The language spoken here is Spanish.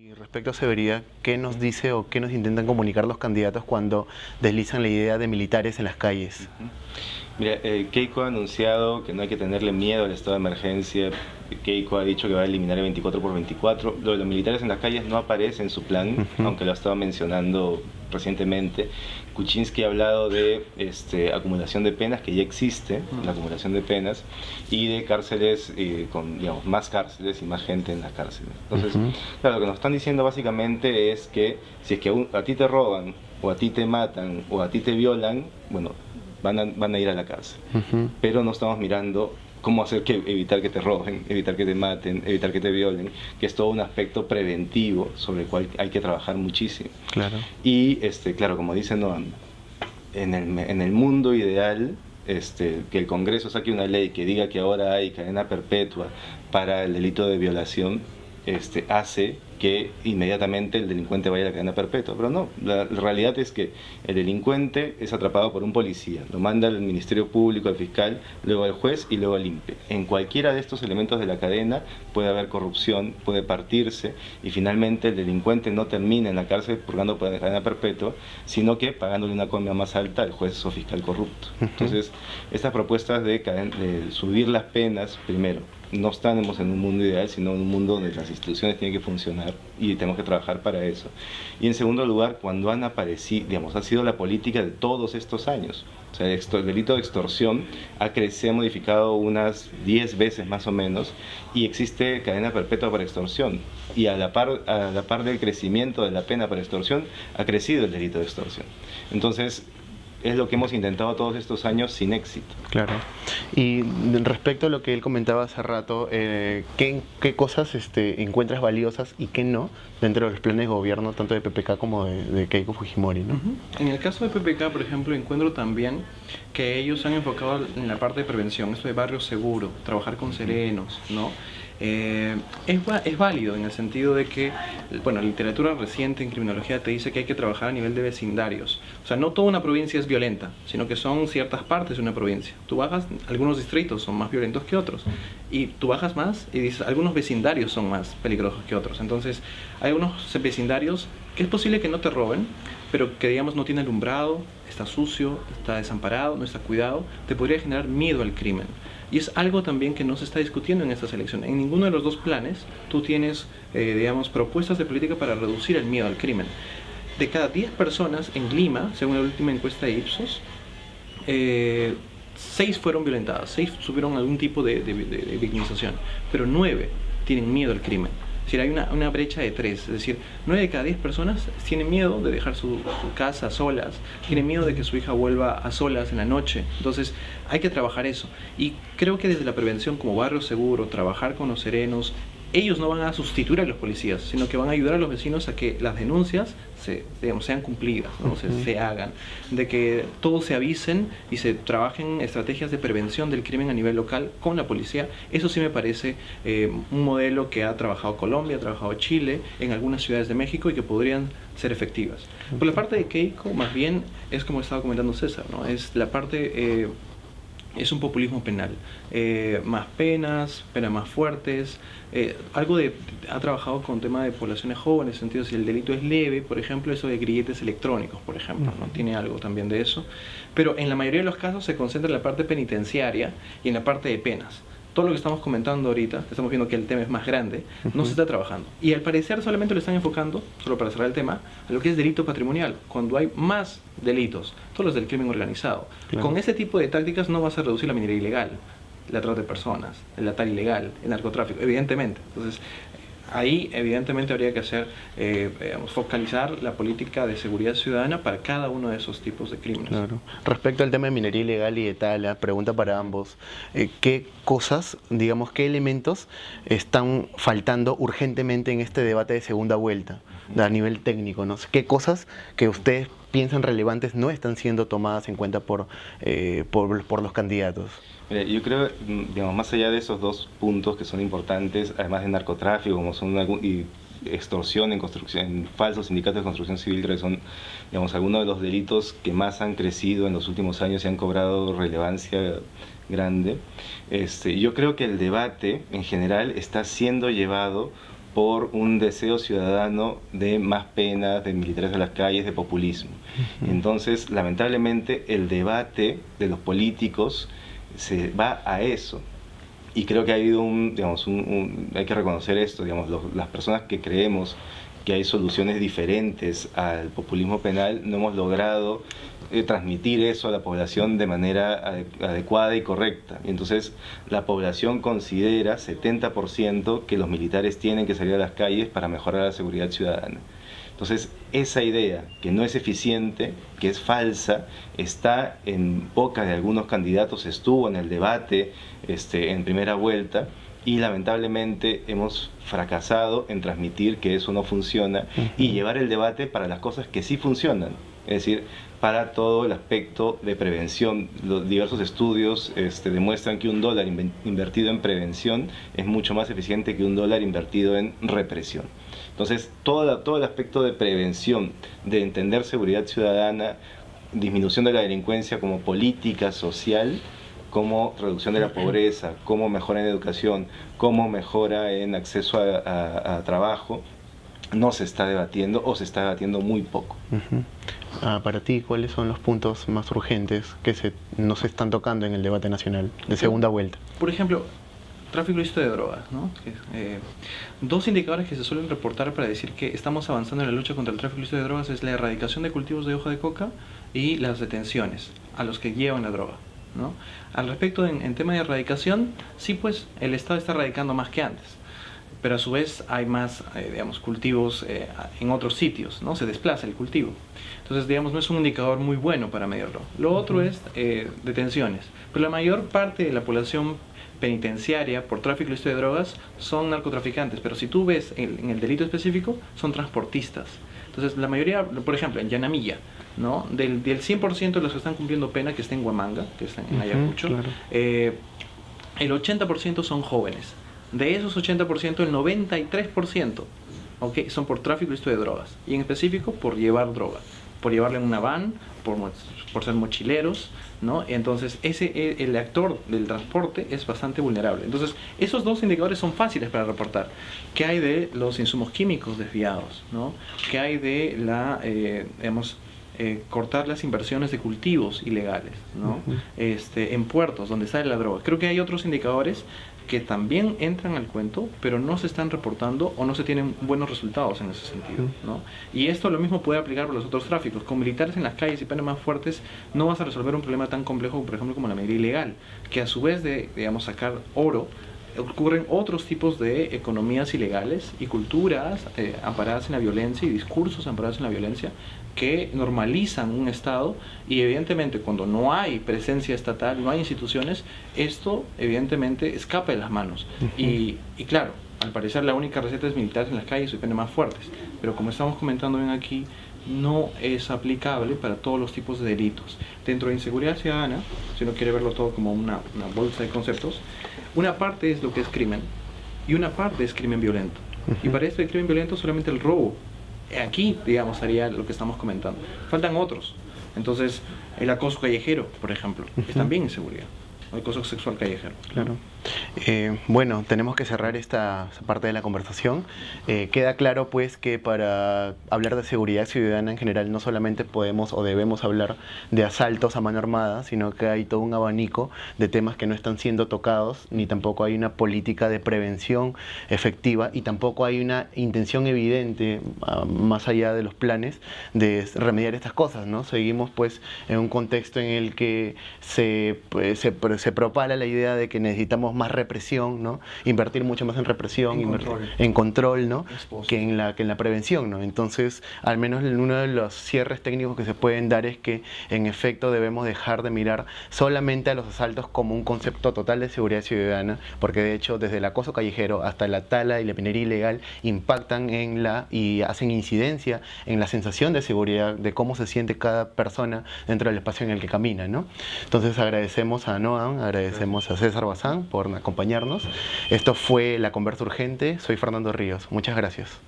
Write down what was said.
Y respecto a severidad, ¿qué nos dice o qué nos intentan comunicar los candidatos cuando deslizan la idea de militares en las calles? Mira, Keiko ha anunciado que no hay que tenerle miedo al estado de emergencia. Keiko ha dicho que va a eliminar el 24/24. Lo de los militares en las calles no aparece en su plan, Ujú. aunque lo ha estado mencionando recientemente. Kuczynski ha hablado de acumulación de penas, que ya existe, la acumulación de penas, y de cárceles con, digamos, más cárceles y más gente en las cárceles. Entonces, Ujú. claro, lo que nos están diciendo básicamente es que si es que a ti te roban, o a ti te matan, o a ti te violan, bueno, van a ir a la cárcel. Ujú. Pero no estamos mirando cómo hacer que evitar que te roben, evitar que te maten, evitar que te violen, que es todo un aspecto preventivo sobre el cual hay que trabajar muchísimo. Claro. Y claro, como dice Noam, en el mundo ideal, que el Congreso saque una ley que diga que ahora hay cadena perpetua para el delito de violación, hace que inmediatamente el delincuente vaya a la cadena perpetua. Pero no, la realidad es que el delincuente es atrapado por un policía, lo manda al Ministerio Público, al fiscal, luego al juez y luego al INPE. En cualquiera de estos elementos de la cadena puede haber corrupción, puede partirse, y finalmente el delincuente no termina en la cárcel purgando por la cadena perpetua, sino que pagándole una condena más alta al juez o fiscal corrupto. Entonces, estas propuestas de subir las penas, primero, no estamos en un mundo ideal, sino en un mundo donde las instituciones tienen que funcionar y tenemos que trabajar para eso. Y en segundo lugar, cuando han aparecido, digamos, ha sido la política de todos estos años. O sea, el delito de extorsión se ha modificado unas 10 veces más o menos, y existe cadena perpetua para extorsión. Y a la par del crecimiento de la pena para extorsión, ha crecido el delito de extorsión. Entonces, es lo que hemos intentado todos estos años sin éxito. Claro. Y respecto a lo que él comentaba hace rato, ¿qué cosas encuentras valiosas y qué no dentro de los planes de gobierno tanto de PPK como de Keiko Fujimori, ¿no? Ujú. En el caso de PPK, por ejemplo, encuentro también que ellos se han enfocado en la parte de prevención, esto de barrio seguro, trabajar con serenos, ¿no? Es válido en el sentido de que, bueno, la literatura reciente en criminología te dice que hay que trabajar a nivel de vecindarios. O sea, no toda una provincia es violenta, sino que son ciertas partes de una provincia. Tú bajas, algunos distritos son más violentos que otros, y tú bajas más y dices, algunos vecindarios son más peligrosos que otros. Entonces, hay unos vecindarios que es posible que no te roben, pero que, digamos, no tiene alumbrado, está sucio, está desamparado, no está cuidado, te podría generar miedo al crimen. Y es algo también que no se está discutiendo en esta selección. En ninguno de los dos planes tú tienes, digamos, propuestas de política para reducir el miedo al crimen. De cada 10 personas en Lima, según la última encuesta de Ipsos, 6 fueron violentadas, 6 sufrieron algún tipo de victimización, pero 9 tienen miedo al crimen. Es decir, hay una brecha de 3, es decir, 9 de cada 10 personas tienen miedo de dejar su casa a solas, tienen miedo de que su hija vuelva a solas en la noche. Entonces, hay que trabajar eso. Y creo que desde la prevención, como barrio seguro, trabajar con los serenos, ellos no van a sustituir a los policías, sino que van a ayudar a los vecinos a que las denuncias sean cumplidas, ¿no? se hagan, de que todos se avisen y se trabajen estrategias de prevención del crimen a nivel local con la policía. Eso sí me parece un modelo que ha trabajado Colombia, ha trabajado Chile, en algunas ciudades de México, y que podrían ser efectivas. Por la parte de Keiko, más bien, es como estaba comentando César, ¿no? Es la parte... es un populismo penal, más penas más fuertes, ha trabajado con tema de poblaciones jóvenes, en el sentido si el delito es leve, por ejemplo, eso de grilletes electrónicos, por ejemplo, ¿no? Tiene algo también de eso, pero en la mayoría de los casos se concentra en la parte penitenciaria y en la parte de penas. Todo lo que estamos comentando ahorita, estamos viendo que el tema es más grande, no se está trabajando. Y al parecer solamente lo están enfocando, solo para cerrar el tema, a lo que es delito patrimonial, cuando hay más delitos, todos los del crimen organizado. Claro. Con ese tipo de tácticas no vas a reducir la minería ilegal, la trata de personas, el atar ilegal, el narcotráfico, evidentemente. Entonces, ahí evidentemente habría que hacer, focalizar la política de seguridad ciudadana para cada uno de esos tipos de crímenes. Claro. Respecto al tema de minería ilegal y de tala, pregunta para ambos, ¿qué cosas, digamos, qué elementos están faltando urgentemente en este debate de segunda vuelta, a nivel técnico, ¿no? ¿Qué cosas que ustedes piensan relevantes no están siendo tomadas en cuenta por los candidatos? Mira, yo creo, digamos, más allá de esos dos puntos que son importantes, además de narcotráfico, como son y extorsión en construcción, en falsos sindicatos de construcción civil, que son, digamos, algunos de los delitos que más han crecido en los últimos años y han cobrado relevancia grande. Yo creo que el debate en general está siendo llevado por un deseo ciudadano de más penas, de militares a las calles, de populismo. Entonces, lamentablemente, el debate de los políticos se va a eso. Y creo que ha habido hay que reconocer esto, las personas que creemos que hay soluciones diferentes al populismo penal, no hemos logrado transmitir eso a la población de manera adecuada y correcta. Y entonces la población considera 70% que los militares tienen que salir a las calles para mejorar la seguridad ciudadana. Entonces esa idea, que no es eficiente, que es falsa, está en boca de algunos candidatos, estuvo en el debate en primera vuelta, y lamentablemente hemos fracasado en transmitir que eso no funciona y llevar el debate para las cosas que sí funcionan, es decir, para todo el aspecto de prevención. Los diversos estudios demuestran que $1 invertido en prevención es mucho más eficiente que $1 invertido en represión. Entonces, todo el aspecto de prevención, de entender seguridad ciudadana, disminución de la delincuencia como política social, como reducción de la pobreza, como mejora en educación, como mejora en acceso a trabajo, no se está debatiendo o se está debatiendo muy poco. Para ti, ¿cuáles son los puntos más urgentes que no se están tocando en el debate nacional de segunda vuelta? Por ejemplo, tráfico ilícito de drogas, ¿no? Dos indicadores que se suelen reportar para decir que estamos avanzando en la lucha contra el tráfico ilícito de drogas es la erradicación de cultivos de hoja de coca y las detenciones a los que llevan la droga, ¿no? Al respecto, en tema de erradicación, sí, pues el Estado está erradicando más que antes, pero a su vez hay más, cultivos en otros sitios, ¿no? Se desplaza el cultivo. Entonces, no es un indicador muy bueno para medirlo. Lo otro es detenciones, pero la mayor parte de la población penitenciaria por tráfico ilícito de drogas son narcotraficantes, pero si tú ves en el delito específico, son transportistas. Entonces, la mayoría, por ejemplo, en Yanamilla, ¿no? Del 100% de los que están cumpliendo pena, que está en Huamanga, que está en Ayacucho, claro, el 80% son jóvenes. De esos 80%, el 93%, ¿okay?, son por tráfico ilícito de drogas, y en específico por llevar droga, por llevarla en una van, por ser mochileros, ¿no? Entonces el actor del transporte es bastante vulnerable. Entonces esos dos indicadores son fáciles para reportar. ¿Qué hay de los insumos químicos desviados, ¿no? ¿Qué hay de cortar las inversiones de cultivos ilegales, ¿no? En puertos donde sale la droga? Creo que hay otros indicadores que también entran al cuento, pero no se están reportando o no se tienen buenos resultados en ese sentido, ¿no? Y esto lo mismo puede aplicar para los otros tráficos. Con militares en las calles y penas más fuertes no vas a resolver un problema tan complejo, por ejemplo, como la minería ilegal, que a su vez de, sacar oro, ocurren otros tipos de economías ilegales y culturas amparadas en la violencia y discursos amparados en la violencia que normalizan un Estado, y evidentemente cuando no hay presencia estatal, no hay instituciones, esto evidentemente escapa de las manos. Y claro, al parecer la única receta es militares en las calles y penas más fuertes, pero como estamos comentando bien aquí, no es aplicable para todos los tipos de delitos. Dentro de inseguridad ciudadana, si uno quiere verlo todo como una bolsa de conceptos, una parte es lo que es crimen y una parte es crimen violento. Y para esto de crimen violento solamente el robo, aquí haría lo que estamos comentando. Faltan otros. Entonces el acoso callejero, por ejemplo, es también inseguridad. El acoso sexual callejero. Claro. Bueno, tenemos que cerrar esta parte de la conversación. Queda claro pues que para hablar de seguridad ciudadana en general no solamente podemos o debemos hablar de asaltos a mano armada, sino que hay todo un abanico de temas que no están siendo tocados, ni tampoco hay una política de prevención efectiva, y tampoco hay una intención evidente, más allá de los planes, de remediar estas cosas, ¿no? Seguimos pues en un contexto en el que se propala la idea de que necesitamos más represión, ¿no? Invertir mucho más en represión, en control, ¿no? que en la prevención, ¿no? Entonces, al menos uno de los cierres técnicos que se pueden dar es que en efecto debemos dejar de mirar solamente a los asaltos como un concepto total de seguridad ciudadana, porque de hecho desde el acoso callejero hasta la tala y la minería ilegal impactan y hacen incidencia en la sensación de seguridad, de cómo se siente cada persona dentro del espacio en el que camina, ¿no? Entonces agradecemos a Noam, agradecemos a César Bazán por acompañarnos. Esto fue La Conversa Urgente. Soy Fernando Ríos. Muchas gracias.